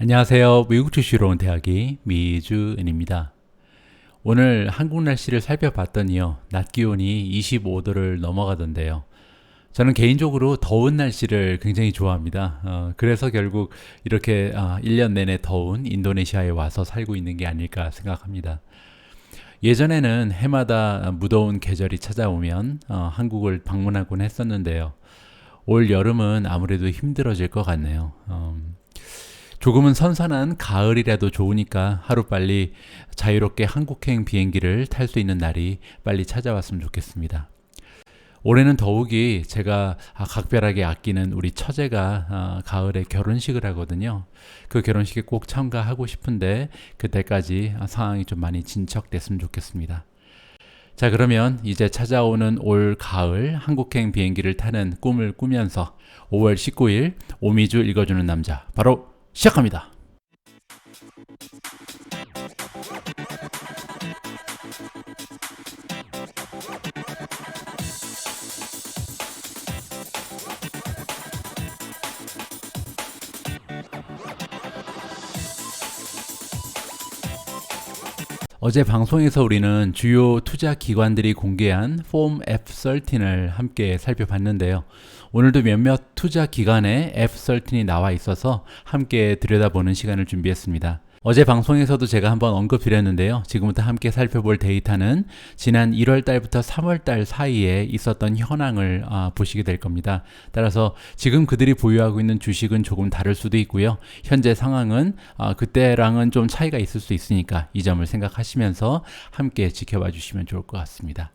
안녕하세요. 미국 주식으로 온 대학이 미주은입니다. 오늘 한국 날씨를 살펴봤더니요. 낮 기온이 25도를 넘어가던데요. 저는 개인적으로 더운 날씨를 굉장히 좋아합니다. 그래서 결국 이렇게 1년 내내 더운 인도네시아에 와서 살고 있는 게 아닐까 생각합니다. 예전에는 해마다 무더운 계절이 찾아오면 한국을 방문하곤 했었는데요. 올 여름은 아무래도 힘들어질 것 같네요. 조금은 선선한 가을이라도 좋으니까 하루빨리 자유롭게 한국행 비행기를 탈 수 있는 날이 빨리 찾아왔으면 좋겠습니다. 올해는 더욱이 제가 각별하게 아끼는 우리 처제가 가을에 결혼식을 하거든요. 그 결혼식에 꼭 참가하고 싶은데 그때까지 상황이 좀 많이 진척됐으면 좋겠습니다. 자, 그러면 이제 찾아오는 올 가을 한국행 비행기를 타는 꿈을 꾸면서 5월 19일 오미주 읽어주는 남자 바로 시작합니다. 어제 방송에서 우리는 주요 투자 기관들이 공개한 폼 F13을 함께 살펴봤는데요. 오늘도 몇몇 투자 기관의 F13이 나와 있어서 함께 들여다보는 시간을 준비했습니다. 어제 방송에서도 제가 한번 언급드렸는데요. 지금부터 함께 살펴볼 데이터는 지난 1월 달부터 3월 달 사이에 있었던 현황을 보시게 될 겁니다. 따라서 지금 그들이 보유하고 있는 주식은 조금 다를 수도 있고요. 현재 상황은 그때랑은 좀 차이가 있을 수 있으니까 이 점을 생각하시면서 함께 지켜봐 주시면 좋을 것 같습니다.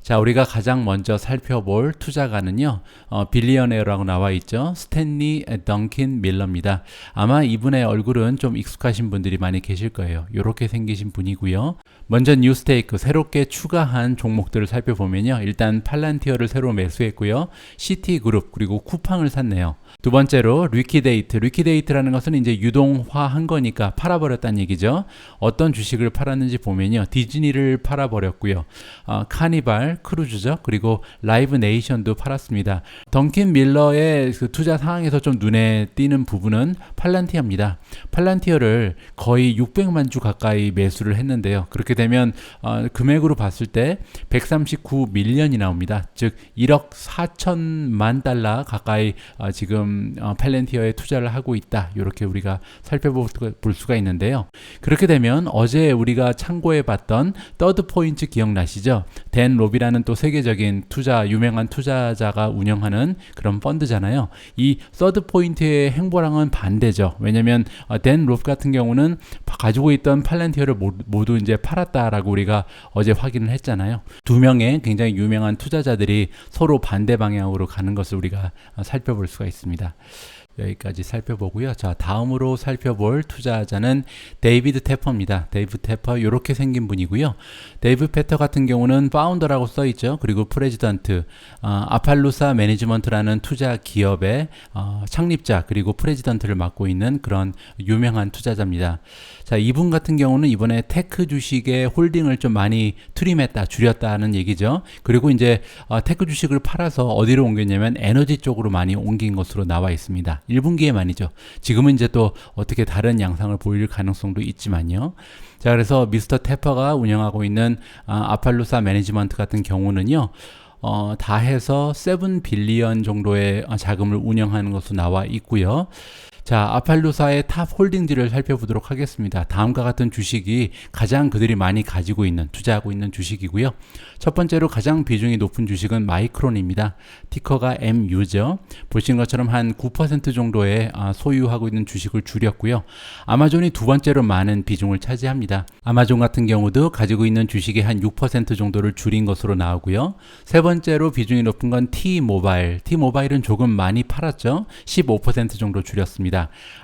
자, 우리가 가장 먼저 살펴볼 투자가는요, 빌리어네어라고 나와 있죠. 스탠리 덩킨 밀러입니다. 아마 이분의 얼굴은 좀 익숙하신 분들이 많이 계실 거예요. 이렇게 생기신 분이고요. 먼저 뉴스테이크, 새롭게 추가한 종목들을 살펴보면요. 일단 팔란티어를 새로 매수했고요. 시티그룹, 그리고 쿠팡을 샀네요. 두 번째로 리퀴데이트라는 것은 이제 유동화한 거니까 팔아버렸다는 얘기죠. 어떤 주식을 팔았는지 보면요. 디즈니를 팔아버렸고요. 카니발 크루즈죠. 그리고 라이브 네이션도 팔았습니다. 덩킨 밀러의 그 투자 상황에서 좀 눈에 띄는 부분은 팔란티어입니다. 팔란티어를 거의 600만 주 가까이 매수를 했는데요. 그렇게 되면 금액으로 봤을 때 139밀리언이 나옵니다. 즉 1억 4천만 달러 가까이 지금 팔란티어에 투자를 하고 있다. 이렇게 우리가 살펴볼 수가 있는데요. 그렇게 되면 어제 우리가 참고해 봤던 더드 포인트 기억나시죠? 댄 로비라는 또 세계적인 유명한 투자자가 운영하는 그런 펀드잖아요. 이 서드 포인트의 행보랑은 반대죠. 왜냐면 댄 로브 같은 경우는 가지고 있던 팔란티어를 모두 이제 팔았다라고 우리가 어제 확인을 했잖아요. 두 명의 굉장히 유명한 투자자들이 서로 반대 방향으로 가는 것을 우리가 살펴볼 수가 있습니다. 여기까지 살펴보고요. 자, 다음으로 살펴볼 투자자는 데이비드 테퍼입니다. 데이비드 테퍼 이렇게 생긴 분이고요. 데이비드 테퍼 같은 경우는 파운더라고 써 있죠. 그리고 프레지던트, 아팔루사 매니지먼트라는 투자 기업의 창립자 그리고 프레지던트를 맡고 있는 그런 유명한 투자자입니다. 자, 이분 같은 경우는 이번에 테크 주식의 홀딩을 좀 많이 트림했다, 줄였다는 얘기죠. 그리고 이제 테크 주식을 팔아서 어디로 옮겼냐면 에너지 쪽으로 많이 옮긴 것으로 나와 있습니다. 1분기에 많이죠. 지금은 이제 또 어떻게 다른 양상을 보일 가능성도 있지만요. 자, 그래서 미스터 테퍼가 운영하고 있는 아팔루사 매니지먼트 같은 경우는요. 다 해서 7빌리언 정도의 자금을 운영하는 것으로 나와 있고요. 자, 아팔루사의 탑 홀딩들을 살펴보도록 하겠습니다. 다음과 같은 주식이 가장 그들이 많이 가지고 있는, 투자하고 있는 주식이고요. 첫 번째로 가장 비중이 높은 주식은 마이크론입니다. 티커가 MU죠. 보신 것처럼 한 9% 정도의 소유하고 있는 주식을 줄였고요. 아마존이 두 번째로 많은 비중을 차지합니다. 아마존 같은 경우도 가지고 있는 주식의 한 6% 정도를 줄인 것으로 나오고요. 세 번째로 비중이 높은 건 T-모바일. T-모바일은 조금 많이 팔았죠. 15% 정도 줄였습니다.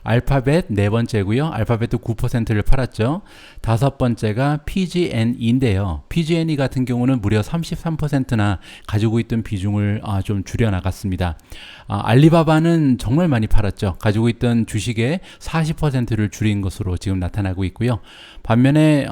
알파벳 네 번째고요. 알파벳도 9%를 팔았죠. 다섯 번째가 PG&E인데요. PG&E 같은 경우는 무려 33%나 가지고 있던 비중을 좀 줄여나갔습니다. 알리바바는 정말 많이 팔았죠. 가지고 있던 주식의 40%를 줄인 것으로 지금 나타나고 있고요. 반면에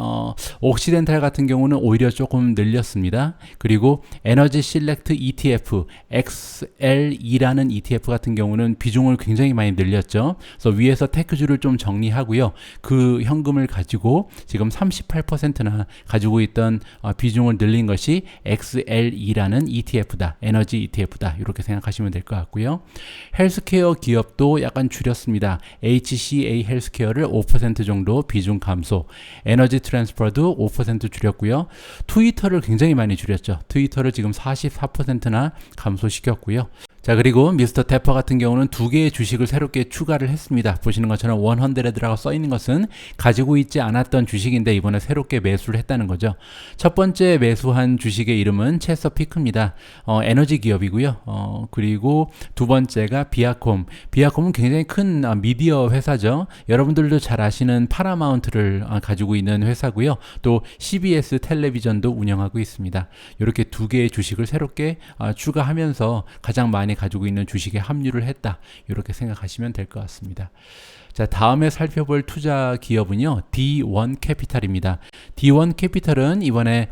옥시덴탈 같은 경우는 오히려 조금 늘렸습니다. 그리고 에너지 실렉트 ETF XLE라는 ETF 같은 경우는 비중을 굉장히 많이 늘렸죠. 거죠. 그래서 위에서 테크주를 좀 정리하고요. 그 현금을 가지고 지금 38%나 가지고 있던 비중을 늘린 것이 XLE라는 ETF다. 에너지 ETF다. 이렇게 생각하시면 될 것 같고요. 헬스케어 기업도 약간 줄였습니다. HCA 헬스케어를 5% 정도 비중 감소. 에너지 트랜스퍼도 5% 줄였고요. 트위터를 굉장히 많이 줄였죠. 트위터를 지금 44%나 감소시켰고요. 자, 그리고 미스터 태퍼 같은 경우는 두 개의 주식을 새롭게 추가를 했습니다. 보시는 것처럼 100라고 써 있는 것은 가지고 있지 않았던 주식인데 이번에 새롭게 매수를 했다는 거죠. 첫 번째 매수한 주식의 이름은 체서피크입니다. 에너지 기업이고요. 그리고 두 번째가 비아콤. 비아콤은 굉장히 큰 미디어 회사죠. 여러분들도 잘 아시는 파라마운트를 가지고 있는 회사고요. 또 CBS 텔레비전도 운영하고 있습니다. 이렇게 두 개의 주식을 새롭게 추가하면서 가장 많이 가지고 있는 주식에 합류를 했다. 이렇게 생각하시면 될 것 같습니다. 자, 다음에 살펴볼 투자 기업은요. D1 캐피탈입니다. D1 캐피탈은 이번에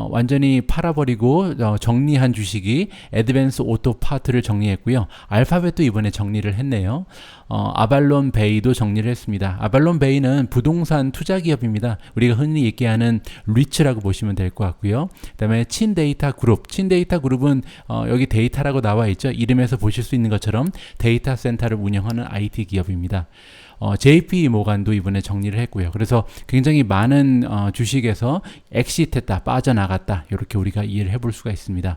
완전히 팔아버리고 정리한 주식이 애드밴스 오토 파트를 정리했고요. 알파벳도 이번에 정리를 했네요. 아발론 베이도 정리를 했습니다. 아발론 베이는 부동산 투자 기업입니다. 우리가 흔히 얘기하는 리츠라고 보시면 될 것 같고요. 그 다음에 친데이터 그룹. 친데이터 그룹은 여기 데이터라고 나와 있죠. 이름에서 보실 수 있는 것처럼 데이터 센터를 운영하는 IT 기업입니다. JP 모간도 이번에 정리를 했고요. 그래서 굉장히 많은 주식에서 엑시트했다, 빠져나갔다. 이렇게 우리가 이해를 해볼 수가 있습니다.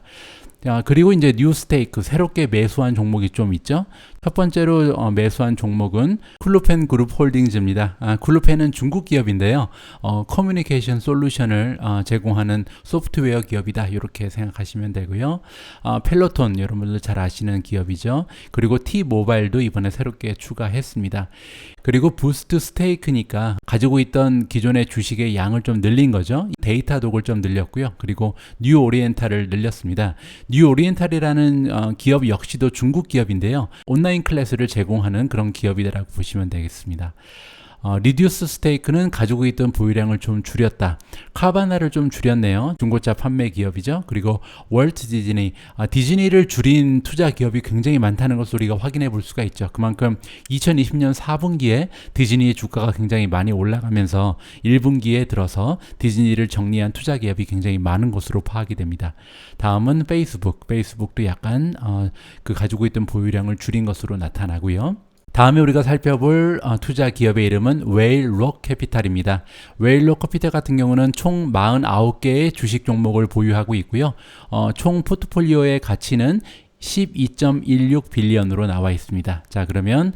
그리고 이제 뉴 스테이크, 새롭게 매수한 종목이 좀 있죠. 첫 번째로 매수한 종목은 클루펜 그룹 홀딩즈입니다. 클루펜은 중국 기업인데요. 커뮤니케이션 솔루션을 제공하는 소프트웨어 기업이다. 이렇게 생각하시면 되고요. 펠로톤, 여러분들 잘 아시는 기업이죠. 그리고 T모바일도 이번에 새롭게 추가했습니다. 그리고 부스트 스테이크니까 가지고 있던 기존의 주식의 양을 좀 늘린 거죠. 데이터독을 좀 늘렸고요. 그리고 뉴 오리엔탈을 늘렸습니다. 뉴 오리엔탈이라는 기업 역시도 중국 기업인데요. 온라인 클래스를 제공하는 그런 기업이라고 보시면 되겠습니다. 리듀스 스테이크는 가지고 있던 보유량을 좀 줄였다. 카바나를 좀 줄였네요. 중고차 판매 기업이죠. 그리고 월트 디즈니, 디즈니를 줄인 투자 기업이 굉장히 많다는 것을 우리가 확인해 볼 수가 있죠. 그만큼 2020년 4분기에 디즈니의 주가가 굉장히 많이 올라가면서 1분기에 들어서 디즈니를 정리한 투자 기업이 굉장히 많은 것으로 파악이 됩니다. 다음은 페이스북. 페이스북도 약간 그 가지고 있던 보유량을 줄인 것으로 나타나고요. 다음에 우리가 살펴볼 투자 기업의 이름은 웨일록 캐피탈입니다. 웨일록 캐피탈 같은 경우는 총 49개의 주식 종목을 보유하고 있고요. 총 포트폴리오의 가치는 12.16 빌리언으로 나와 있습니다. 자, 그러면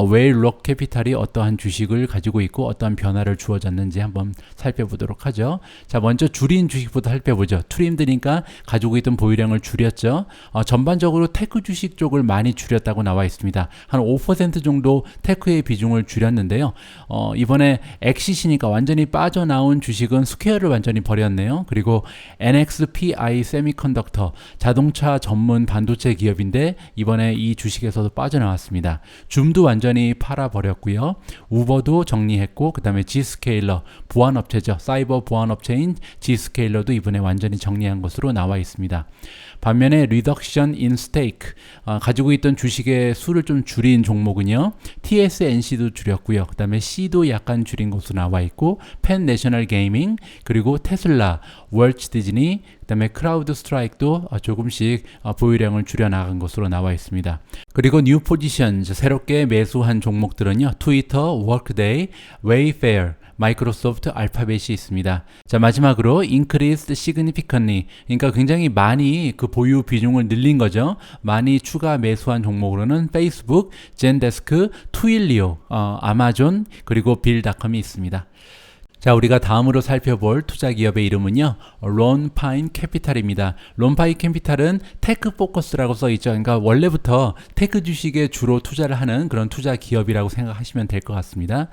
웨일록 캐피탈이 어떠한 주식을 가지고 있고 어떠한 변화를 주어졌는지 한번 살펴보도록 하죠. 자, 먼저 줄인 주식부터 살펴보죠. 트림드니까 가지고 있던 보유량을 줄였죠. 전반적으로 테크 주식 쪽을 많이 줄였다고 나와 있습니다. 한 5% 정도 테크의 비중을 줄였는데요. 이번에 엑시시니까 완전히 빠져나온 주식은 스퀘어를 완전히 버렸네요. 그리고 NXPI 세미컨덕터, 자동차 전문 반도체 기업인데 이번에 이 주식에서도 빠져나왔습니다. 줌도 완전히 팔아버렸고요. 우버도 정리했고 그 다음에 G스케일러, 보안업체죠. 사이버 보안업체인 G스케일러도 이번에 완전히 정리한 것으로 나와 있습니다. 반면에 리덕션 인 스테이크, 가지고 있던 주식의 수를 좀 줄인 종목은요. TSNC도 줄였고요. 그 다음에 C도 약간 줄인 것으로 나와 있고 펜 내셔널 게이밍, 그리고 테슬라, 월트 디즈니, 그 다음에 크라우드 스트라이크도 조금씩 보유량을 줄여나간 것으로 나와 있습니다. 그리고 뉴 포지션, 새롭게 매수한 종목들은요. 트위터, 워크데이, 웨이페어, 마이크로소프트, 알파벳이 있습니다. 자, 마지막으로 increased significantly, 그러니까 굉장히 많이 그 보유 비중을 늘린 거죠. 많이 추가 매수한 종목으로는 페이스북, 젠데스크, 트윌리오, 아마존, 그리고 빌닷컴이 있습니다. 자, 우리가 다음으로 살펴볼 투자 기업의 이름은요. 론파인 캐피탈입니다. 론파인 캐피탈은 테크 포커스라고 써 있죠. 그러니까 원래부터 테크 주식에 주로 투자를 하는 그런 투자 기업이라고 생각하시면 될 것 같습니다.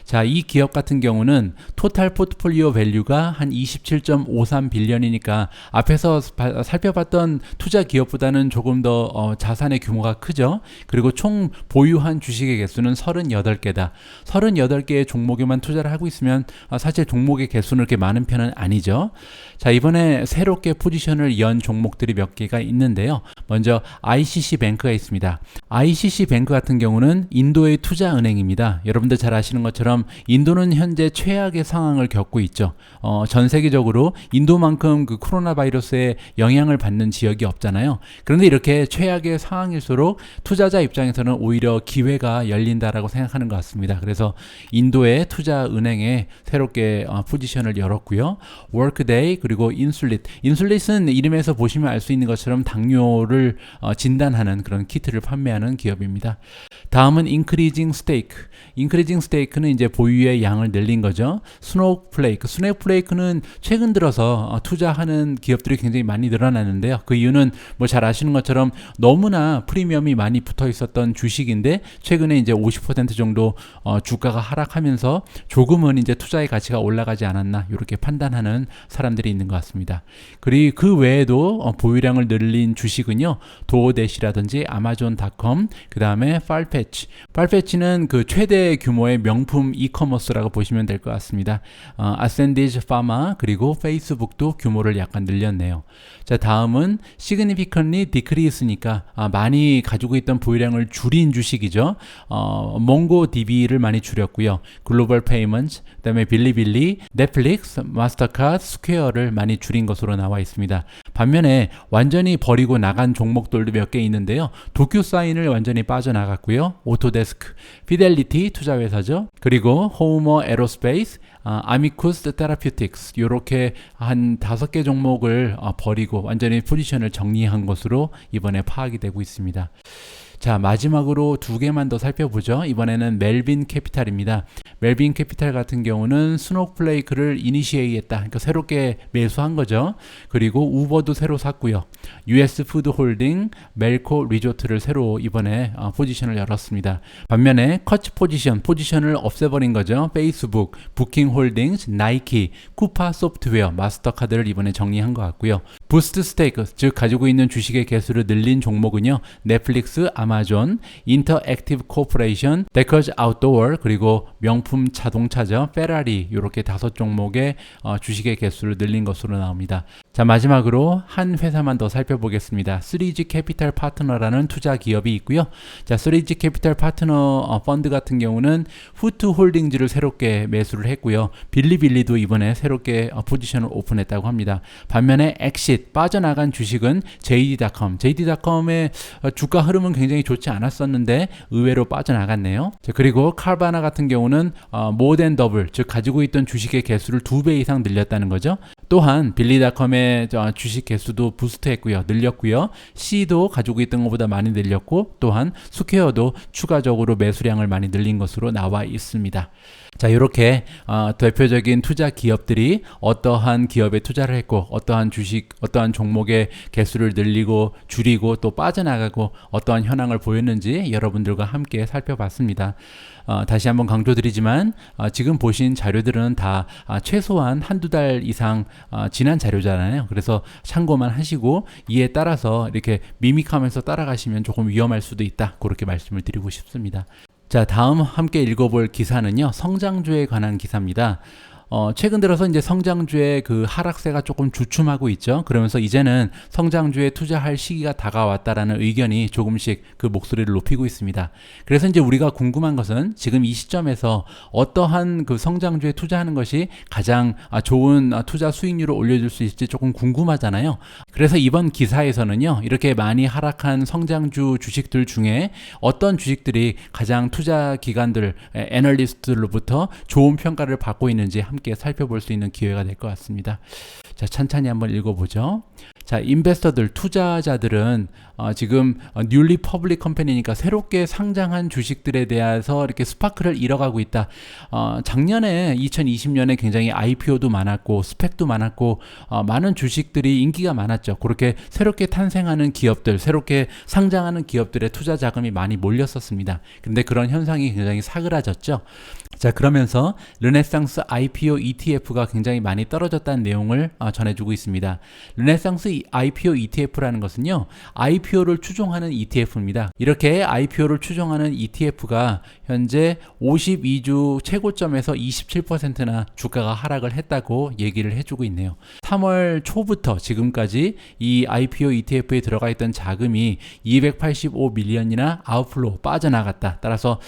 자, 이 기업 같은 경우는 토탈 포트폴리오 밸류가 한 27.53 빌리언이니까 앞에서 살펴봤던 투자 기업보다는 조금 더 자산의 규모가 크죠. 그리고 총 보유한 주식의 개수는 38개다. 38개의 종목에만 투자를 하고 있으면 사실 종목의 개수는 그렇게 많은 편은 아니죠. 자, 이번에 새롭게 포지션을 연 종목들이 몇 개가 있는데요. 먼저 ICC 뱅크가 있습니다. ICC 뱅크 같은 경우는 인도의 투자은행입니다. 여러분들 잘 아시는 것처럼 인도는 현재 최악의 상황을 겪고 있죠. 전 세계적으로 인도만큼 그 코로나 바이러스에 영향을 받는 지역이 없잖아요. 그런데 이렇게 최악의 상황일수록 투자자 입장에서는 오히려 기회가 열린다라고 생각하는 것 같습니다. 그래서 인도의 투자은행에 새롭게 포지션을 열었고요. 워크데이 그리고 인슐릿은 이름에서 보시면 알 수 있는 것처럼 당뇨를 진단하는 그런 키트를 판매하는 기업입니다. 다음은 인크리징 스테이크는 이제 보유의 양을 늘린 거죠. 스노우플레이크는 최근 들어서 투자하는 기업들이 굉장히 많이 늘어났는데요. 그 이유는 뭐 잘 아시는 것처럼 너무나 프리미엄이 많이 붙어 있었던 주식인데 최근에 이제 50% 정도 주가가 하락하면서 조금은 이제 투자의 가치가 올라가지 않았나 이렇게 판단하는 사람들이 있는 것 같습니다. 그리고 그 외에도 보유량을 늘린 주식은요. 도어대시라든지 아마존닷컴, 그 다음에 팔패치는 그 최대 규모의 명품 이커머스라고 보시면 될 것 같습니다. 아센디지 파마 그리고 페이스북도 규모를 약간 늘렸네요. 자, 다음은 significantly decrease니까 많이 가지고 있던 보유량을 줄인 주식이죠. 몽고DB를 많이 줄였고요. 글로벌 페이먼트, 그다음에 빌리빌리, 넷플릭스, 마스터카드, 스퀘어를 많이 줄인 것으로 나와 있습니다. 반면에 완전히 버리고 나간 종목들도 몇 개 있는데요. 도큐사인을 완전히 빠져나갔고요. 오토데스크, 피델리티 투자회사죠. 그리고 호머 에로스페이스, 아미쿠스 테라퓨틱스 이렇게 한 5개 종목을 버리고 완전히 포지션을 정리한 것으로 이번에 파악이 되고 있습니다. 자, 마지막으로 2개만 더 살펴보죠. 이번에는 멜빈 캐피탈입니다. 멜빈 캐피탈 같은 경우는 스노우플레이크를 이니시에이했다. 그러니까 새롭게 매수한 거죠. 그리고 우버도 새로 샀고요. US 푸드 홀딩, 멜코 리조트를 새로 이번에 포지션을 열었습니다. 반면에 커츠 포지션을 없애버린 거죠. 페이스북, 부킹 홀딩스, 나이키, 쿠파 소프트웨어, 마스터카드를 이번에 정리한 것 같고요. 부스트 스테이크, 즉 가지고 있는 주식의 개수를 늘린 종목은요. 넷플릭스, 아마존, 인터액티브 코퍼레이션, 데커즈 아웃도어, 그리고 명품 자동차죠. 페라리 이렇게 5종목의 주식의 개수를 늘린 것으로 나옵니다. 자, 마지막으로 한 회사만 더 살펴보겠습니다. 3G 캐피탈 파트너라는 투자 기업이 있고요. 자, 3G 캐피탈 파트너 펀드 같은 경우는 후투 홀딩즈를 새롭게 매수를 했고요. 빌리빌리도 이번에 새롭게 포지션을 오픈했다고 합니다. 반면에 엑싯, 빠져나간 주식은 JD.com의 주가 흐름은 굉장히 좋지 않았었는데 의외로 빠져나갔네요. 자, 그리고 칼바나 같은 경우는 more than double, 즉 가지고 있던 주식의 개수를 2배 이상 늘렸다는 거죠. 또한 빌리닷컴의 주식 개수도 부스트했고요. 늘렸고요. C도 가지고 있던 것보다 많이 늘렸고 또한 스퀘어도 추가적으로 매수량을 많이 늘린 것으로 나와 있습니다. 자, 이렇게 대표적인 투자 기업들이 어떠한 기업에 투자를 했고 어떠한 주식, 어떠한 종목의 개수를 늘리고 줄이고 또 빠져나가고 어떠한 현황을 보였는지 여러분들과 함께 살펴봤습니다. 다시 한번 강조드리지만 지금 보신 자료들은 다 최소한 한두 달 이상 지난 자료잖아요. 그래서 참고만 하시고 이에 따라서 이렇게 미믹하면서 따라가시면 조금 위험할 수도 있다. 그렇게 말씀을 드리고 싶습니다. 자, 다음 함께 읽어볼 기사는요. 성장주에 관한 기사입니다. 최근 들어서 이제 성장주의 그 하락세가 조금 주춤하고 있죠. 그러면서 이제는 성장주에 투자할 시기가 다가왔다라는 의견이 조금씩 그 목소리를 높이고 있습니다. 그래서 이제 우리가 궁금한 것은 지금 이 시점에서 어떠한 그 성장주에 투자하는 것이 가장 좋은 투자 수익률을 올려줄 수 있을지 조금 궁금하잖아요. 그래서 이번 기사에서는요, 이렇게 많이 하락한 성장주 주식들 중에 어떤 주식들이 가장 투자 기관들, 애널리스트들로부터 좋은 평가를 받고 있는지 함께 살펴볼 수 있는 기회가 될 것 같습니다. 자, 천천히 한번 읽어보죠. 자, 인베스터들, 투자자들은 지금 뉴리 퍼블릭 컴퍼니니까 새롭게 상장한 주식들에 대해서 이렇게 스파크를 잃어가고 있다. 작년에 2020년에 굉장히 IPO도 많았고 스펙도 많았고 많은 주식들이 인기가 많았죠. 그렇게 새롭게 탄생하는 기업들, 새롭게 상장하는 기업들의 투자 자금이 많이 몰렸었습니다. 그런데 그런 현상이 굉장히 사그라졌죠. 자, 그러면서 르네상스 IPO ETF가 굉장히 많이 떨어졌다는 내용을 전해주고 있습니다. 르네상스 IPO ETF라는 것은요, IPO를 추종하는 ETF입니다. 이렇게 IPO를 추종하는 ETF가 현재 52주 최고점에서 27%나 주가가 하락을 했다고 얘기를 해주고 있네요. 3월 초부터 지금까지 이 IPO ETF에 들어가 있던 자금이 285밀리언이나 아웃플로우 빠져나갔다. 따라서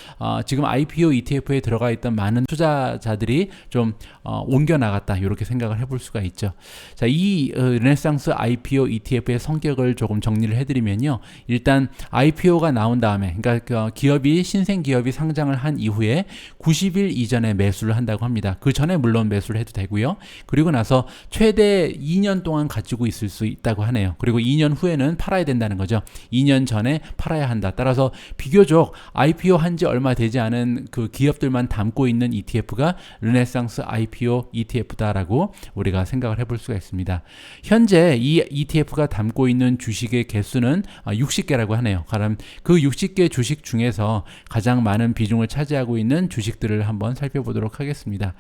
지금 IPO ETF에 들어가 있던 많은 투자자들이 좀 옮겨 나갔다, 이렇게 생각을 해볼 수가 있죠. 자, 이 르네상스 IPO ETF의 성격을 조금 정리를 해드리면요, 일단 IPO가 나온 다음에, 그러니까 기업이 신생 기업이 상장을 한 이후에 90일 이전에 매수를 한다고 합니다. 그 전에 물론 매수를 해도 되고요. 그리고 나서 최대 2년 동안 가지고 있을 수 있다고 하네요. 그리고 2년 후에는 팔아야 된다는 거죠. 2년 전에 팔아야 한다. 따라서 비교적 IPO 한 지 얼마 되지 않은 그 기업들만 담고 있는 ETF가 르네상스 IPO ETF다라고 우리가 생각을 해볼 수가 있습니다. 현재 이 ETF가 담고 있는 주식의 개수는 60개라고 하네요. 그럼 그 60개 주식 중에서 가장 많은 비중을 차지하고 있는 주식들을 한번 살펴보도록 하겠습니다.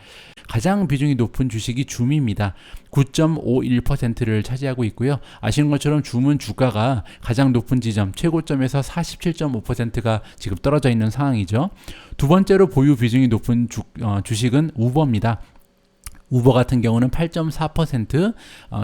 가장 비중이 높은 주식이 줌입니다. 9.51%를 차지하고 있고요. 아시는 것처럼 줌은 주가가 가장 높은 지점, 최고점에서 47.5%가 지금 떨어져 있는 상황이죠. 두 번째로 보유 비중이 높은 주식은 우버입니다. 우버 같은 경우는 8.4%,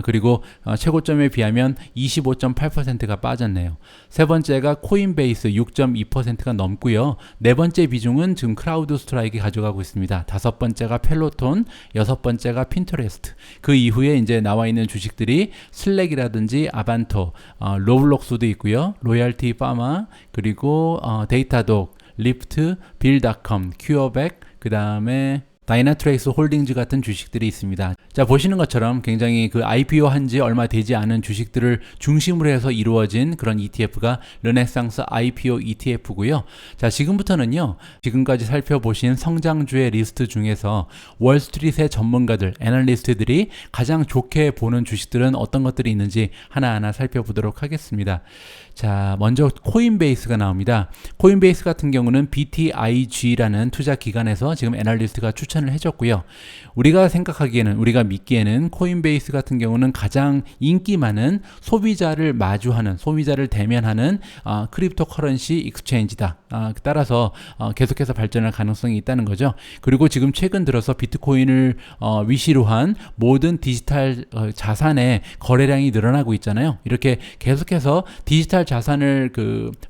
그리고 최고점에 비하면 25.8%가 빠졌네요. 세 번째가 코인베이스 6.2%가 넘고요. 네 번째 비중은 지금 크라우드 스트라이크가 가져가고 있습니다. 다섯 번째가 펠로톤, 여섯 번째가 핀터레스트. 그 이후에 이제 나와 있는 주식들이 슬랙이라든지 아반토, 로블록스도 있고요. 로얄티 파마, 그리고 데이터독, 리프트, 빌닷컴, 큐어백, 그 다음에 다이나트레이스 홀딩즈 같은 주식들이 있습니다. 자, 보시는 것처럼 굉장히 그 IPO 한 지 얼마 되지 않은 주식들을 중심으로 해서 이루어진 그런 ETF가 르네상스 IPO ETF고요. 자, 지금부터는요, 지금까지 살펴보신 성장주의 리스트 중에서 월스트리트의 전문가들, 애널리스트들이 가장 좋게 보는 주식들은 어떤 것들이 있는지 하나하나 살펴보도록 하겠습니다. 자, 먼저 코인베이스가 나옵니다. 코인베이스 같은 경우는 BTIG라는 투자 기관에서 지금 애널리스트가 추천을 해줬고요. 우리가 생각하기에는, 우리가 믿기에는 코인베이스 같은 경우는 가장 인기 많은 소비자를 마주하는, 소비자를 대면하는 크립토 커런시 익스체인지다. 따라서 계속해서 발전할 가능성이 있다는 거죠. 그리고 지금 최근 들어서 비트코인을 위시로 한 모든 디지털 자산의 거래량이 늘어나고 있잖아요. 이렇게 계속해서 디지털 자산을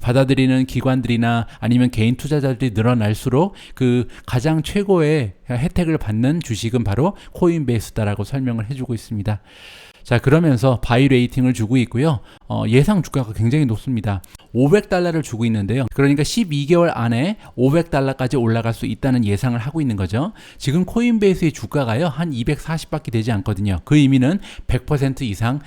받아들이는 기관들이나 아니면 개인 투자자들이 늘어날수록 그 가장 최고의 혜택을 받는 주식은 바로 코인베이스다라고 설명을 해주고 있습니다. 자, 그러면서 바이 레이팅을 주고 있고요. 예상 주가가 굉장히 높습니다. $500를 주고 있는데요. 그러니까 12개월 안에 $500까지 올라갈 수 있다는 예상을 하고 있는 거죠. 지금 코인베이스의 주가가요, 한 240밖에 되지 않거든요. 그 의미는 100% 이상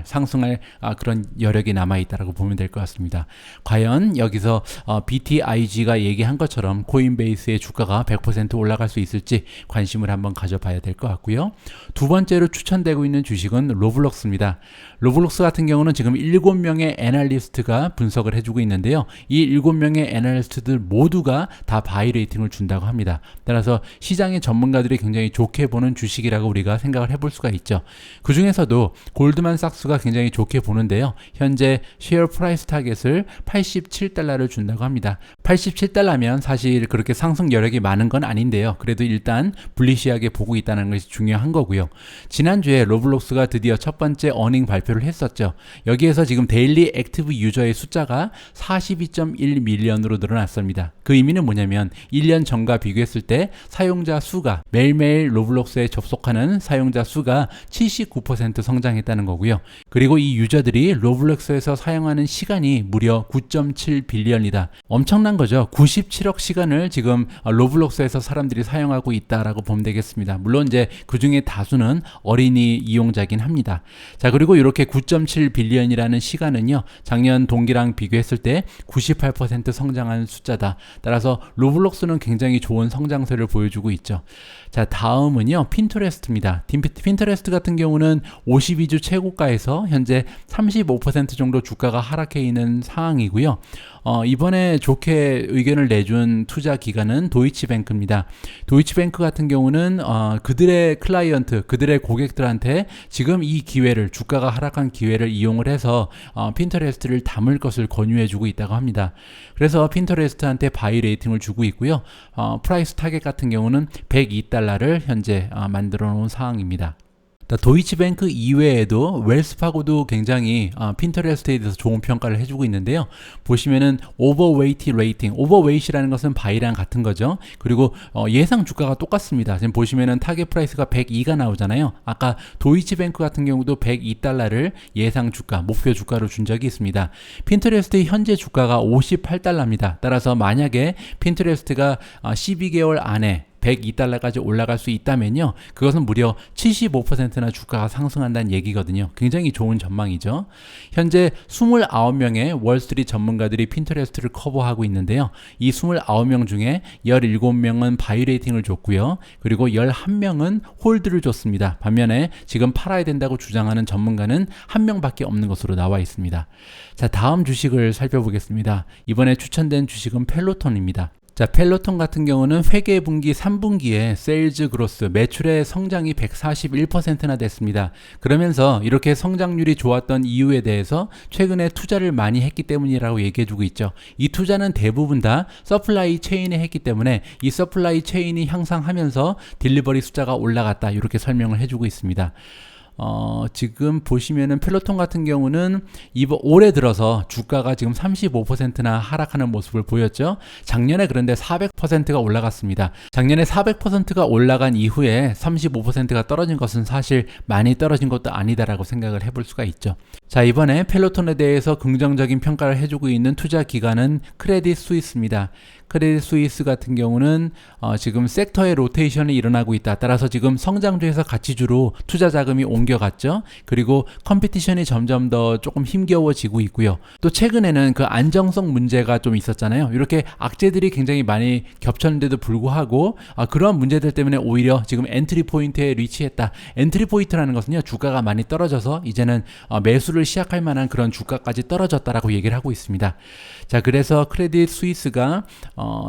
상승할 그런 여력이 남아있다고 보면 될 것 같습니다. 과연 여기서 BTIG가 얘기한 것처럼 코인베이스의 주가가 100% 올라갈 수 있을지 관심을 한번 가져봐야 될 것 같고요. 두 번째로 추천되고 있는 주식은 로블록스입니다. 로블록스 같은 경우는 지금 7명의 애널리스트가 분석을 해주고 있는데요. 이 7명의 애널리스트들 모두가 다 바이 레이팅을 준다고 합니다. 따라서 시장의 전문가들이 굉장히 좋게 보는 주식이라고 우리가 생각을 해볼 수가 있죠. 그 중에서도 골드만삭스가 굉장히 좋게 보는데요. 현재 쉐어 프라이스 타겟을 $87를 준다고 합니다. $87면 사실 그렇게 상승 여력이 많은 건 아닌데요. 그래도 일단 불리시하게 보고 있다는 것이 중요한 거고요. 지난주에 로블록스가 드디어 첫 번째 어닝 발표를 했었죠. 여기에서 지금 데일리 액티브 유저의 숫자가 42.1밀리언으로 늘어났습니다. 그 의미는 뭐냐면 1년 전과 비교했을 때 사용자 수가, 매일매일 로블록스에 접속하는 사용자 수가 79% 성장했다는 거고요. 그리고 이 유저들이 로블록스에서 사용하는 시간이 무려 9.7빌리언이다. 엄청난 거죠. 97억 시간을 지금 로블록스에서 사람들이 사용하고 있다라고 보면 되겠습니다. 물론 이제 그 중에 다수는 어린이 이용자긴 합니다. 자, 그리고 이렇게 9.7빌리언이라는 시간은요, 작년 동기랑 비교했을 때 98% 성장한 숫자다. 따라서 로블록스는 굉장히 좋은 성장세를 보여주고 있죠. 자, 다음은요, 핀터레스트입니다. 핀터레스트 같은 경우는 52주 최고가에서 현재 35% 정도 주가가 하락해 있는 상황이고요. 이번에 좋게 의견을 내준 투자 기관은 도이치뱅크입니다. 도이치뱅크 같은 경우는 그들의 클라이언트, 그들의 고객들한테 지금 지금 이 기회를, 주가가 하락한 기회를 이용을 해서 핀터레스트를 담을 것을 권유해주고 있다고 합니다. 그래서 핀터레스트한테 바이 레이팅을 주고 있고요. 프라이스 타겟 같은 경우는 102달러를 현재 만들어 놓은 상황입니다. 도이치뱅크 이외에도 웰스파고도 굉장히 핀터레스트에 대해서 좋은 평가를 해주고 있는데요. 보시면은 오버웨이트 레이팅, 오버웨이트라는 것은 바이랑 같은 거죠. 그리고 예상 주가가 똑같습니다. 지금 보시면은 타겟 프라이스가 102가 나오잖아요. 아까 도이치뱅크 같은 경우도 102달러를 예상 주가, 목표 주가로 준 적이 있습니다. 핀터레스트의 현재 주가가 58달러입니다. 따라서 만약에 핀터레스트가 12개월 안에 102달러까지 올라갈 수 있다면요, 그것은 무려 75%나 주가가 상승한다는 얘기거든요. 굉장히 좋은 전망이죠. 현재 29명의 월스트리트 전문가들이 핀터레스트를 커버하고 있는데요. 이 29명 중에 17명은 바이 레이팅을 줬고요. 그리고 11명은 홀드를 줬습니다. 반면에 지금 팔아야 된다고 주장하는 전문가는 1명밖에 없는 것으로 나와 있습니다. 자, 다음 주식을 살펴보겠습니다. 이번에 추천된 주식은 펠로톤입니다. 자, 펠로톤 같은 경우는 회계분기 3분기에 세일즈 그로스, 매출의 성장이 141%나 됐습니다. 그러면서 이렇게 성장률이 좋았던 이유에 대해서 최근에 투자를 많이 했기 때문이라고 얘기해주고 있죠. 이 투자는 대부분 다 서플라이 체인에 했기 때문에 이 서플라이 체인이 향상하면서 딜리버리 숫자가 올라갔다, 이렇게 설명을 해주고 있습니다. 지금 보시면은 펠로톤 같은 경우는 올해 들어서 주가가 지금 35%나 하락하는 모습을 보였죠. 작년에 그런데 400%가 올라갔습니다. 작년에 400%가 올라간 이후에 35%가 떨어진 것은 사실 많이 떨어진 것도 아니다라고 생각을 해볼 수가 있죠. 자, 이번에 펠로톤에 대해서 긍정적인 평가를 해주고 있는 투자 기관은 크레딧 스위스입니다. 크레딧 스위스 같은 경우는 지금 섹터의 로테이션이 일어나고 있다. 따라서 지금 성장주에서 가치주로 투자 자금이 옮겨갔죠. 그리고 컴피티션이 점점 더 조금 힘겨워지고 있고요. 또 최근에는 그 안정성 문제가 좀 있었잖아요. 이렇게 악재들이 굉장히 많이 겹쳤는데도 불구하고 그러한 문제들 때문에 오히려 지금 엔트리 포인트에 리치했다. 엔트리 포인트라는 것은요, 주가가 많이 떨어져서 이제는 매수를 시작할 만한 그런 주가까지 떨어졌다라고 얘기를 하고 있습니다. 자, 그래서 크레딧 스위스가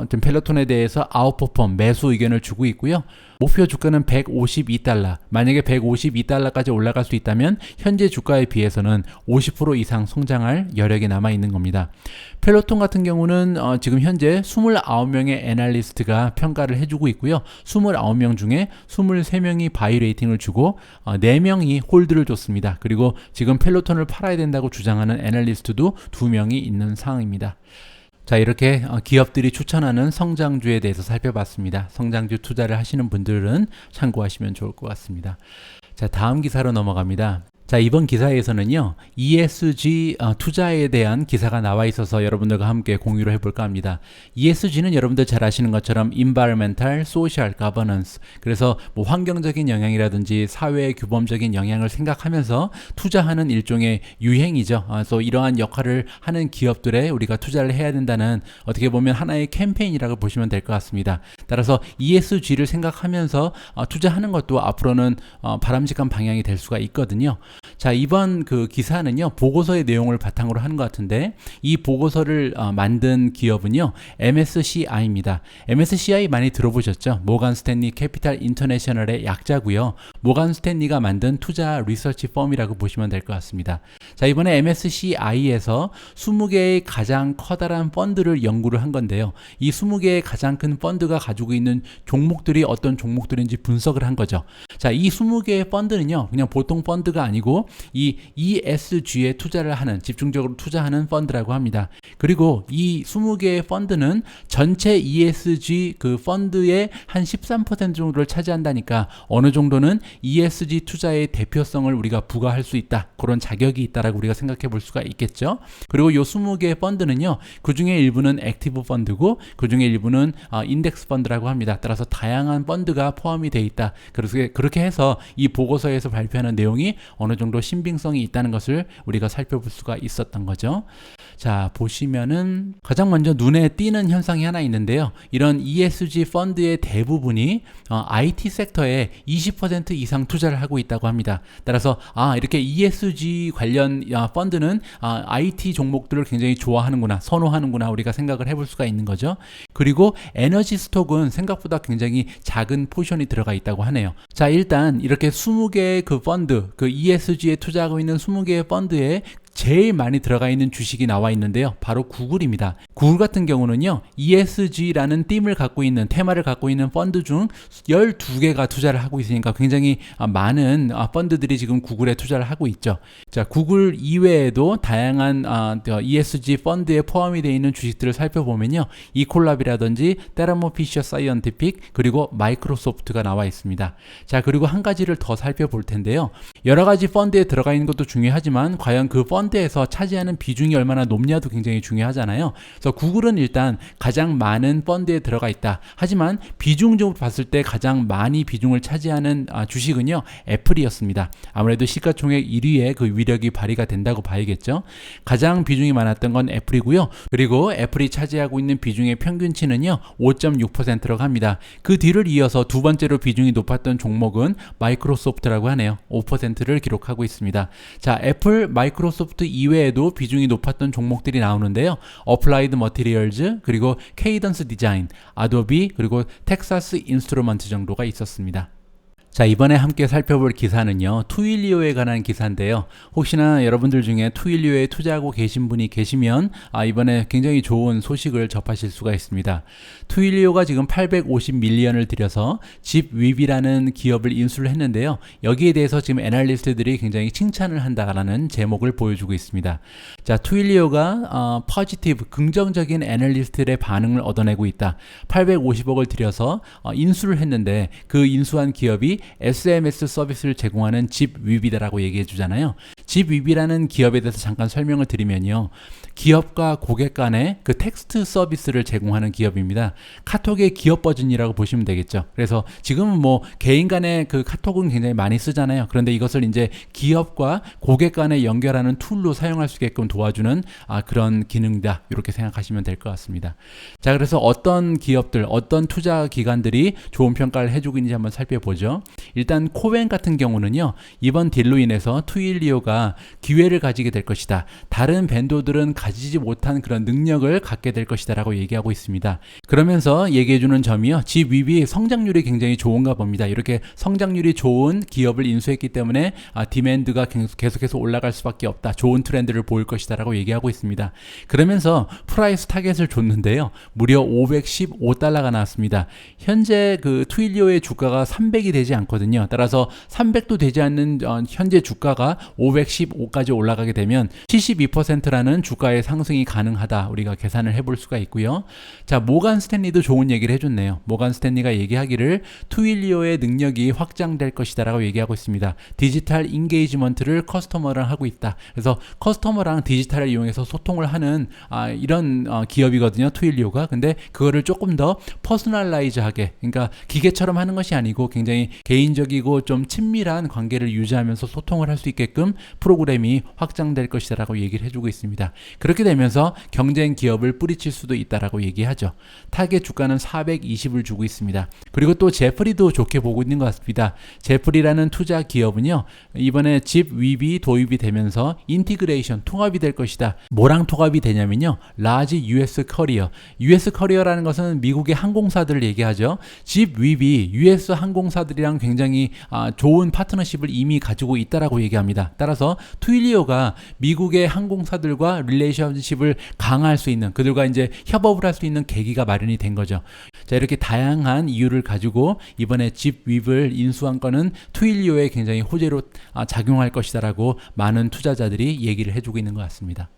좀 펠로톤에 대해서 아웃퍼폼, 매수 의견을 주고 있고요. 목표 주가는 152달러. 만약에 152달러까지 올라갈 수 있다면 현재 주가에 비해서는 50% 이상 성장할 여력이 남아 있는 겁니다. 펠로톤 같은 경우는 지금 현재 29명의 애널리스트가 평가를 해주고 있고요. 29명 중에 23명이 바이 레이팅을 주고 4명이 홀드를 줬습니다. 그리고 지금 펠로톤을 팔아야 된다고 주장하는 애널리스트도 2명이 있는 상황입니다. 자, 이렇게 기업들이 추천하는 성장주에 대해서 살펴봤습니다. 성장주 투자를 하시는 분들은 참고하시면 좋을 것 같습니다. 자, 다음 기사로 넘어갑니다. 자, 이번 기사에서는요, ESG 투자에 대한 기사가 나와 있어서 여러분들과 함께 공유를 해볼까 합니다. ESG는 여러분들 잘 아시는 것처럼 Environmental, Social Governance, 그래서 뭐 환경적인 영향이라든지 사회의 규범적인 영향을 생각하면서 투자하는 일종의 유행이죠. 그래서 이러한 역할을 하는 기업들에 우리가 투자를 해야 된다는, 어떻게 보면 하나의 캠페인이라고 보시면 될 것 같습니다. 따라서 ESG를 생각하면서 투자하는 것도 앞으로는 바람직한 방향이 될 수가 있거든요. 자, 이번 그 기사는요, 보고서의 내용을 바탕으로 하는 것 같은데, 이 보고서를 만든 기업은요, MSCI입니다. MSCI 많이 들어보셨죠? 모간 스탠리 캐피탈 인터내셔널의 약자고요. 모간 스탠리가 만든 투자 리서치 펌이라고 보시면 될 것 같습니다. 자, 이번에 MSCI에서 20개의 가장 커다란 펀드를 연구를 한 건데요. 이 20개의 가장 큰 펀드가 가지고 있는 종목들이 어떤 종목들인지 분석을 한 거죠. 자, 이 20개의 펀드는요, 그냥 보통 펀드가 아니고 이 ESG에 투자를 하는, 집중적으로 투자하는 펀드라고 합니다. 그리고 이 20개의 펀드는 전체 ESG 그 펀드의 한 13% 정도를 차지한다니까 어느 정도는 ESG 투자의 대표성을 우리가 부과할 수 있다, 그런 자격이 있다라고 우리가 생각해 볼 수가 있겠죠. 그리고 이 20개의 펀드는요, 그 중에 일부는 액티브 펀드고 그 중에 일부는 인덱스 펀드라고 합니다. 따라서 다양한 펀드가 포함이 되어 있다. 그렇게 해서 이 보고서에서 발표하는 내용이 어느 정도 신빙성이 있다는 것을 우리가 살펴볼 수가 있었던 거죠. 자, 보시면은 가장 먼저 눈에 띄는 현상이 하나 있는데요. 이런 ESG 펀드의 대부분이 IT 섹터에 20% 이상 투자를 하고 있다고 합니다. 따라서 이렇게 ESG 관련 펀드는 IT 종목들을 굉장히 좋아하는구나, 선호하는구나 우리가 생각을 해볼 수가 있는 거죠. 그리고 에너지 스톡은 생각보다 굉장히 작은 포션이 들어가 있다고 하네요. 자, 일단 이렇게 20개의 그 펀드, 그 ESG에 투자하고 있는 20개의 펀드에 제일 많이 들어가 있는 주식이 나와 있는데요. 바로 구글입니다. 구글 같은 경우는요, ESG라는 팀을 갖고 있는, 테마를 갖고 있는 펀드 중 12개가 투자를 하고 있으니까 굉장히 많은 펀드들이 지금 구글에 투자를 하고 있죠. 자, 구글 이외에도 다양한 ESG 펀드에 포함이 되어 있는 주식들을 살펴보면요, 이콜랍이라든지 테라모 피셔 사이언티픽, 그리고 마이크로소프트가 나와 있습니다. 자, 그리고 한 가지를 더 살펴볼 텐데요. 여러 가지 펀드에 들어가 있는 것도 중요하지만 과연 그 펀드에서 차지하는 비중이 얼마나 높냐도 굉장히 중요하잖아요. 그래서 구글은 일단 가장 많은 펀드에 들어가 있다. 하지만 비중적으로 봤을 때 가장 많이 비중을 차지하는 주식은요, 애플이었습니다. 아무래도 시가총액 1위에 그 위력이 발휘가 된다고 봐야겠죠. 가장 비중이 많았던 건 애플이고요. 그리고 애플이 차지하고 있는 비중의 평균치는요, 5.6%라고 합니다. 그 뒤를 이어서 두 번째로 비중이 높았던 종목은 마이크로소프트라고 하네요. 5%를 기록하고 있습니다. 자, 애플, 마이크로소프트 이외에도 비중이 높았던 종목들이 나오는데요. 어플라이드 머티리얼즈, 그리고 케이던스 디자인, 아도비, 그리고 텍사스 인스트루먼트 정도가 있었습니다. 자, 이번에 함께 살펴볼 기사는요, 투일리오에 관한 기사인데요. 혹시나 여러분들 중에 투일리오에 투자하고 계신 분이 계시면 이번에 굉장히 좋은 소식을 접하실 수가 있습니다. 투일리오가 지금 850밀리언을 들여서 집위비라는 기업을 인수를 했는데요. 여기에 대해서 지금 애널리스트들이 굉장히 칭찬을 한다라는 제목을 보여주고 있습니다. 자, 투일리오가 포지티브, 긍정적인 애널리스트들의 반응을 얻어내고 있다. 850억을 들여서 인수를 했는데 그 인수한 기업이 SMS 서비스를 제공하는 집위비다라고 얘기해 주잖아요. 집위비라는 기업에 대해서 잠깐 설명을 드리면요, 기업과 고객 간의 그 텍스트 서비스를 제공하는 기업입니다. 카톡의 기업 버전이라고 보시면 되겠죠. 그래서 지금은 뭐 개인 간의 그 카톡은 굉장히 많이 쓰잖아요. 그런데 이것을 이제 기업과 고객 간에 연결하는 툴로 사용할 수 있게끔 도와주는 그런 기능이다, 이렇게 생각하시면 될 것 같습니다. 자, 그래서 어떤 기업들, 어떤 투자 기관들이 좋은 평가를 해주고 있는지 한번 살펴보죠. 일단 코벤 같은 경우는요, 이번 딜로 인해서 투일리오가 기회를 가지게 될 것이다. 다른 벤더들은 가지지 못한 그런 능력을 갖게 될 것이다 라고 얘기하고 있습니다. 그러면서 얘기해주는 점이요, 집위비 성장률이 굉장히 좋은가 봅니다. 이렇게 성장률이 좋은 기업을 인수했기 때문에 디맨드가 계속해서 올라갈 수밖에 없다, 좋은 트렌드를 보일 것이다 라고 얘기하고 있습니다. 그러면서 프라이스 타겟을 줬는데요, 무려 515달러가 나왔습니다. 현재 그 투일리오의 주가가 300이 되지 않거든요. 따라서 300도 되지 않는 현재 주가가 515까지 올라가게 되면 72%라는 주가의 상승이 가능하다, 우리가 계산을 해볼 수가 있고요. 자, 모간 스탠리도 좋은 얘기를 해줬네요. 모간 스탠리가 얘기하기를 투일리오의 능력이 확장될 것이다 라고 얘기하고 있습니다. 디지털 인게이지먼트를 커스터머랑 하고 있다. 그래서 커스터머랑 디지털을 이용해서 소통을 하는 이런 기업이거든요, 투일리오가. 근데 그거를 조금 더 퍼스널라이즈하게, 그러니까 기계처럼 하는 것이 아니고 굉장히 개인적이고 좀 친밀한 관계를 유지하면서 소통을 할 수 있게끔 프로그램이 확장될 것이다 라고 얘기를 해주고 있습니다. 그렇게 되면서 경쟁 기업을 뿌리칠 수도 있다라고 얘기하죠. 타겟 주가는 420을 주고 있습니다. 그리고 또 제프리도 좋게 보고 있는 것 같습니다. 제프리라는 투자 기업은요, 이번에 집위비 도입이 되면서 인티그레이션, 통합이 될 것이다. 뭐랑 통합이 되냐면요, 라지 US 커리어. US 커리어라는 것은 미국의 항공사들을 얘기하죠. 집위비 US 항공사들이랑 굉장히 좋은 파트너십을 이미 가지고 있다라고 얘기합니다. 따라서 투일리오가 미국의 항공사들과 릴레이션십을 강화할 수 있는, 그들과 이제 협업을 할 수 있는 계기가 마련이 된 거죠. 자, 이렇게 다양한 이유를 가지고 이번에 집위를 인수한 건은 투일리오에 굉장히 호재로 작용할 것이다라고 많은 투자자들이 얘기를 해주고 있는 것 같습니다.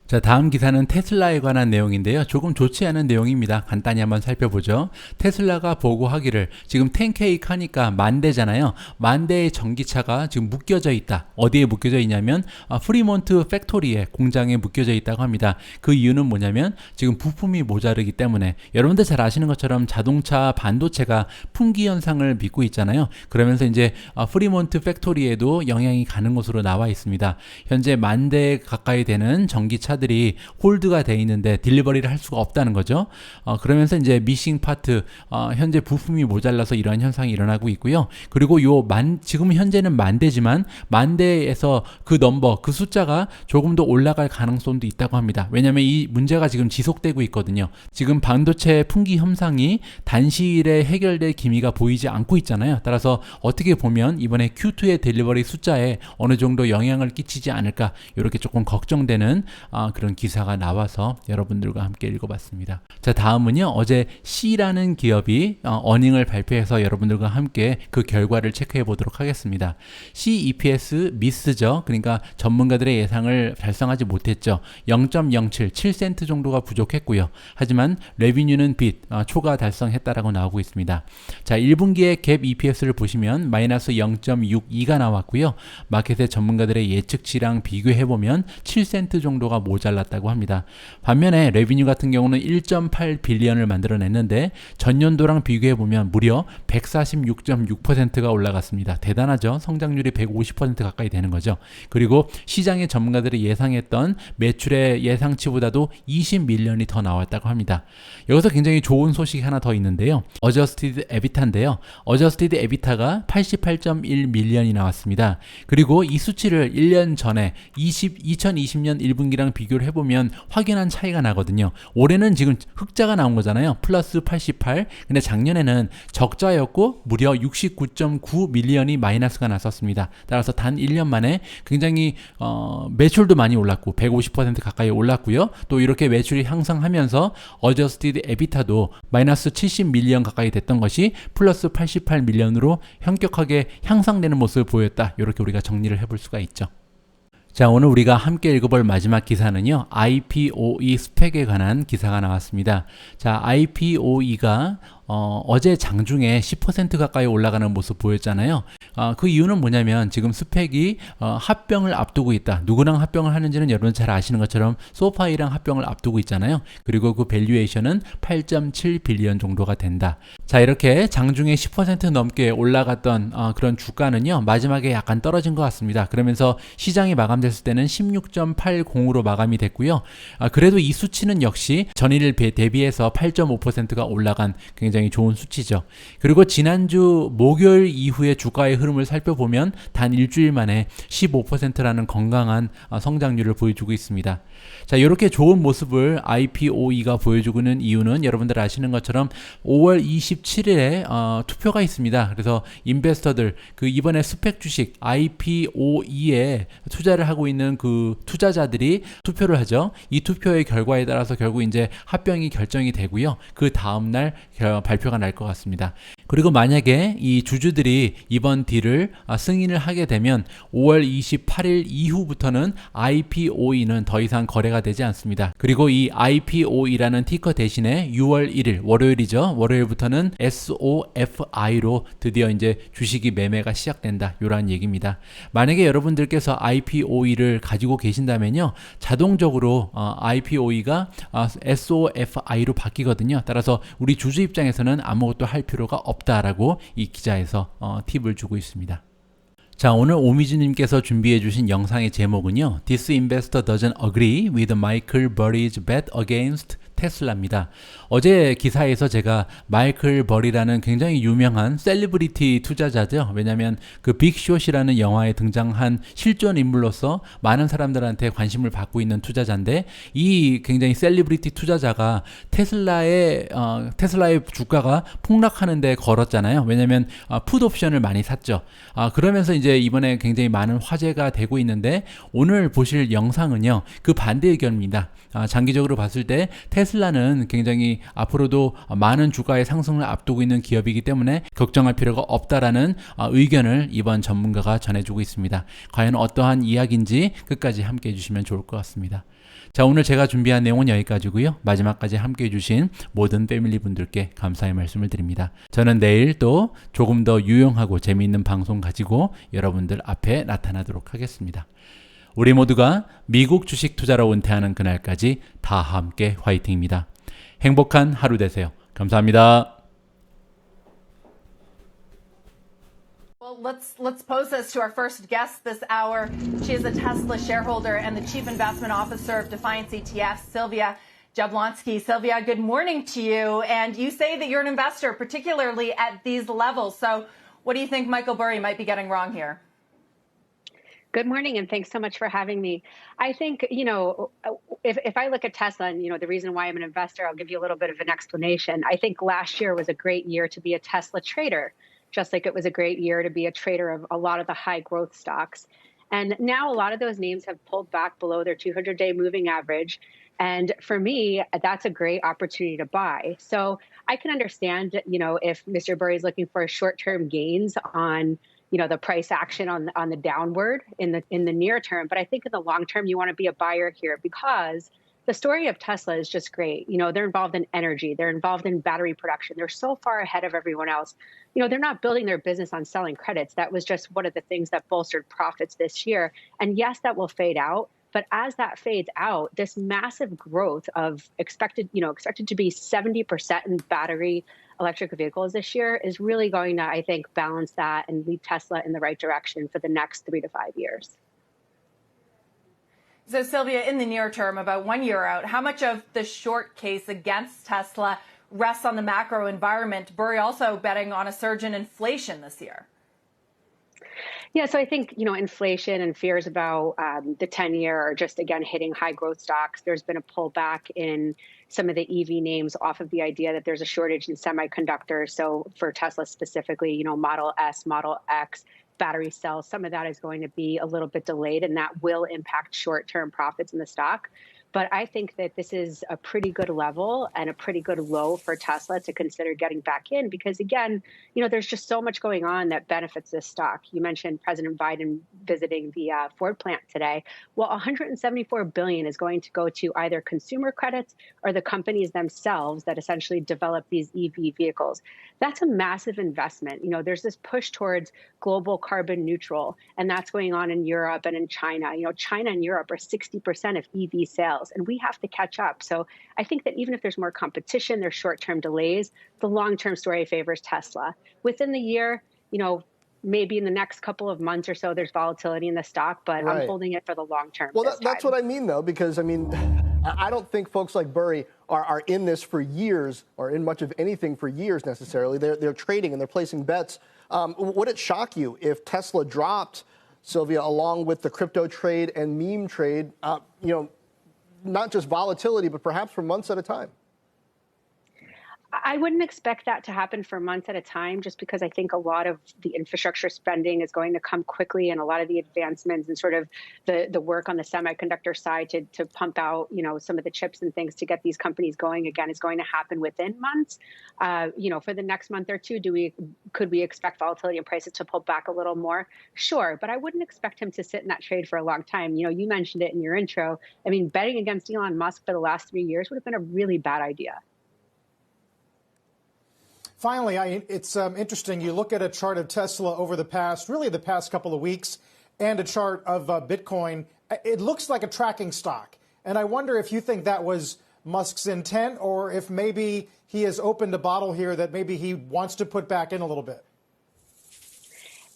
자, 다음 기사는 테슬라에 관한 내용인데요. 조금 좋지 않은 내용입니다. 간단히 한번 살펴보죠. 테슬라가 보고하기를 지금 10K 카니까 10,000대잖아요. 10,000대의 전기차가 지금 묶여져 있다. 어디에 묶여져 있냐면 프리몬트 팩토리에, 공장에 묶여져 있다고 합니다. 그 이유는 뭐냐면 지금 부품이 모자르기 때문에, 여러분들 잘 아시는 것처럼 자동차 반도체가 품귀 현상을 빚고 있잖아요. 그러면서 이제 프리몬트 팩토리에도 영향이 가는 것으로 나와 있습니다. 현재 10,000대 가까이 되는 전기차 차들이 홀드가 돼 있는데 딜리버리를 할 수가 없다는 거죠. 그러면서 이제 미싱 파트, 현재 부품이 모자라서 이러한 현상이 일어나고 있고요. 그리고 지금 현재는 만대지만 만대에서 그 넘버, 그 숫자가 조금 더 올라갈 가능성도 있다고 합니다. 왜냐하면 이 문제가 지금 지속되고 있거든요. 지금 반도체 품귀 현상이 단시일에 해결될 기미가 보이지 않고 있잖아요. 따라서 어떻게 보면 이번에 Q2의 딜리버리 숫자에 어느 정도 영향을 끼치지 않을까, 이렇게 조금 걱정되는 그런 기사가 나와서 여러분들과 함께 읽어봤습니다. 자, 다음은요, 어제 C라는 기업이 어닝을 발표해서 여러분들과 함께 그 결과를 체크해 보도록 하겠습니다. C EPS 미스죠. 그러니까 전문가들의 예상을 달성하지 못했죠. 0.07, 7센트 정도가 부족했고요. 하지만 레비뉴는 초과 달성했다라고 나오고 있습니다. 자, 1분기의 갭 EPS를 보시면 마이너스 0.62가 나왔고요. 마켓의 전문가들의 예측치랑 비교해보면 7센트 정도가 모자랐다고 합니다. 반면에 레비뉴 같은 경우는 1.8 빌리언을 만들어냈는데 전년도랑 비교해보면 무려 146.6%가 올라갔습니다. 대단하죠? 성장률이 150% 가까이 되는 거죠. 그리고 시장의 전문가들이 예상했던 매출의 예상치보다도 20밀리언이 더 나왔다고 합니다. 여기서 굉장히 좋은 소식이 하나 더 있는데요. 어저스티드 에비타인데요. 어저스티드 에비타가 88.1밀리언이 나왔습니다. 그리고 이 수치를 1년 전에 2020년 1분기랑 비교를 해보면 확연한 차이가 나거든요. 올해는 지금 흑자가 나온 거잖아요. 플러스 88. 근데 작년에는 적자였고 무려 69.9밀리언이 마이너스가 났었습니다. 따라서 단 1년 만에 굉장히 매출도 많이 올랐고 150% 가까이 올랐고요. 또 이렇게 매출이 향상하면서 어저스티드 에비타도 마이너스 70밀리언 가까이 됐던 것이 플러스 88밀리언으로 현격하게 향상되는 모습을 보였다. 이렇게 우리가 정리를 해볼 수가 있죠. 자, 오늘 우리가 함께 읽어볼 마지막 기사는요, IPOE 스펙에 관한 기사가 나왔습니다. 자, IPOE가 어제 장중에 10% 가까이 올라가는 모습 보였잖아요. 그 이유는 뭐냐면 지금 스펙이 합병을 앞두고 있다. 누구랑 합병을 하는지는 여러분 잘 아시는 것처럼 소파이랑 합병을 앞두고 있잖아요. 그리고 그 밸류에이션은 8.7 빌리언 정도가 된다. 자, 이렇게 장중에 10% 넘게 올라갔던 그런 주가는요, 마지막에 약간 떨어진 것 같습니다. 그러면서 시장이 마감됐을 때는 16.80으로 마감이 됐고요. 그래도 이 수치는 역시 전일 대비해서 8.5%가 올라간 굉장히 좋은 수치죠. 그리고 지난주 목요일 이후의 주가의 흐름을 살펴보면 단 일주일 만에 15%라는 건강한 성장률을 보여주고 있습니다. 자, 이렇게 좋은 모습을 IPOE가 보여주고 있는 이유는 여러분들 아시는 것처럼 5월 27일에 투표가 있습니다. 그래서 인베스터들, 이번에 스펙 주식 IPOE에 투자를 하고 있는 그 투자자들이 투표를 하죠. 이 투표의 결과에 따라서 결국 이제 합병이 결정이 되고요. 그 다음날 발표가 날 것 같습니다. 그리고 만약에 이 주주들이 이번 딜을 승인을 하게 되면 5월 28일 이후부터는 IPOE는 더 이상 거래가 되지 않습니다. 그리고 이 IPOE라는 티커 대신에 6월 1일 월요일이죠. 월요일부터는 SOFI로 드디어 이제 주식이 매매가 시작된다. 이런 얘기입니다. 만약에 여러분들께서 IPOE를 가지고 계신다면요, 자동적으로 IPOE가 SOFI로 바뀌거든요. 따라서 우리 주주 입장에서는 아무것도 할 필요가 없다라고 이 기자에서 팁을 주고 있습니다. 자, 오늘 오미주님께서 준비해 주신 영상의 제목은요, This investor doesn't agree with Michael Burry's bet against 테슬라입니다. 어제 기사에서 제가 마이클 버리라는 굉장히 유명한 셀리브리티 투자자죠. 왜냐하면 그 빅숏이라는 영화에 등장한 실존 인물로서 많은 사람들한테 관심을 받고 있는 투자자인데, 이 굉장히 셀리브리티 투자자가 테슬라의 주가가 폭락하는 데 걸었잖아요. 왜냐하면 풋옵션을 많이 샀죠. 그러면서 이제 이번에 굉장히 많은 화제가 되고 있는데, 오늘 보실 영상은요, 그 반대 의견입니다. 장기적으로 봤을 때 테슬라는 굉장히 앞으로도 많은 주가의 상승을 앞두고 있는 기업이기 때문에 걱정할 필요가 없다라는 의견을 이번 전문가가 전해주고 있습니다. 과연 어떠한 이야기인지 끝까지 함께 해주시면 좋을 것 같습니다. 자, 오늘 제가 준비한 내용은 여기까지고요. 마지막까지 함께 해주신 모든 패밀리 분들께 감사의 말씀을 드립니다. 저는 내일 또 조금 더 유용하고 재미있는 방송 가지고 여러분들 앞에 나타나도록 하겠습니다. 우리 모두가 미국 주식 투자로 은퇴하는 그날까지 다 함께 화이팅입니다. 행복한 하루 되세요. 감사합니다. Well, let's pose this to our first guest this hour. She is a Tesla shareholder and the chief investment officer of Defiance ETFs, Sylvia Jablonski. Sylvia, good morning to you. And you say that you're an investor, particularly at these levels. So what do you think Michael Burry might be getting wrong here? Good morning, and thanks so much for having me. I think, if I look at Tesla and, the reason why I'm an investor, I'll give you a little bit of an explanation. I think last year was a great year to be a Tesla trader, just like it was a great year to be a trader of a lot of the high growth stocks. And now a lot of those names have pulled back below their 200-day moving average. And for me, that's a great opportunity to buy. So I can understand, if Mr. Burry is looking for short-term gains on the price action on the downward in the near term. But I think in the long term, you want to be a buyer here because the story of Tesla is just great. They're involved in energy. They're involved in battery production. They're so far ahead of everyone else. They're not building their business on selling credits. That was just one of the things that bolstered profits this year. And yes, that will fade out. But as that fades out, this massive growth of expected to be 70% in battery electric vehicles this year is really going to, I think, balance that and lead Tesla in the right direction for the next 3 to 5 years. So, Sylvia, in the near term, about 1 year out, how much of the short case against Tesla rests on the macro environment? Burry also betting on a surge in inflation this year. Yeah, so I think, inflation and fears about the 10-year are just, again, hitting high growth stocks. There's been a pullback in some of the EV names off of the idea that there's a shortage in semiconductors. So for Tesla specifically, Model S, Model X, battery cells, some of that is going to be a little bit delayed, and that will impact short-term profits in the stock. But I think that this is a pretty good level and a pretty good low for Tesla to consider getting back in because, again, there's just so much going on that benefits this stock. You mentioned President Biden visiting the Ford plant today. Well, $174 billion is going to go to either consumer credits or the companies themselves that essentially develop these EV vehicles. That's a massive investment. There's this push towards global carbon neutral, and that's going on in Europe and in China. China and Europe are 60% of EV sales, and we have to catch up. So I think that even if there's more competition, there's short-term delays, the long-term story favors Tesla. Within the year, maybe in the next couple of months or so, there's volatility in the stock, but right. I'm holding it for the long term. Well, that's what I mean, though, because, I don't think folks like Burry are in this for years or in much of anything for years necessarily. They're trading and they're placing bets. Would it shock you if Tesla dropped, Sylvia, along with the crypto trade and meme trade, not just volatility, but perhaps for months at a time? I wouldn't expect that to happen for months at a time, just because I think a lot of the infrastructure spending is going to come quickly, and a lot of the advancements and sort of the work on the semiconductor side to pump out, some of the chips and things to get these companies going again is going to happen within months. For the next month or two, could we expect volatility and prices to pull back a little more? Sure, but I wouldn't expect him to sit in that trade for a long time. You mentioned it in your intro. Betting against Elon Musk for the last 3 years would have been a really bad idea. Finally, it's interesting. You look at a chart of Tesla over the past couple of weeks, and a chart of Bitcoin. It looks like a tracking stock. And I wonder if you think that was Musk's intent, or if maybe he has opened a bottle here that maybe he wants to put back in a little bit.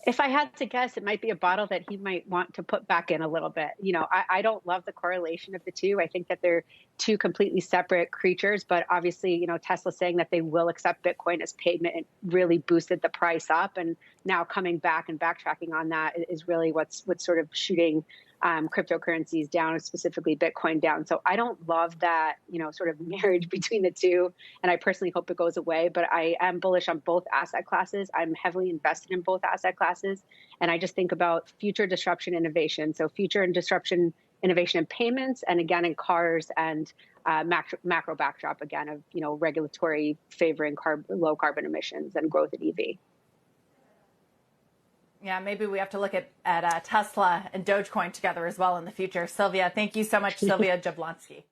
If I had to guess, it might be a bottle that he might want to put back in a little bit. I don't love the correlation of the two. I think that they're two completely separate creatures. But obviously, Tesla saying that they will accept Bitcoin as payment really boosted the price up. And now coming back and backtracking on that is really what's sort of shooting cryptocurrencies down, specifically Bitcoin down. So I don't love that, sort of marriage between the two. And I personally hope it goes away. But I am bullish on both asset classes. I'm heavily invested in both asset classes. And I just think about future disruption innovation. So future and disruption innovation in payments, and again, in cars, and macro backdrop, again, of, regulatory favoring low carbon emissions and growth in EV. Yeah, maybe we have to look at Tesla and Dogecoin together as well in the future. Sylvia, thank you so much, Sylvia Jablonski.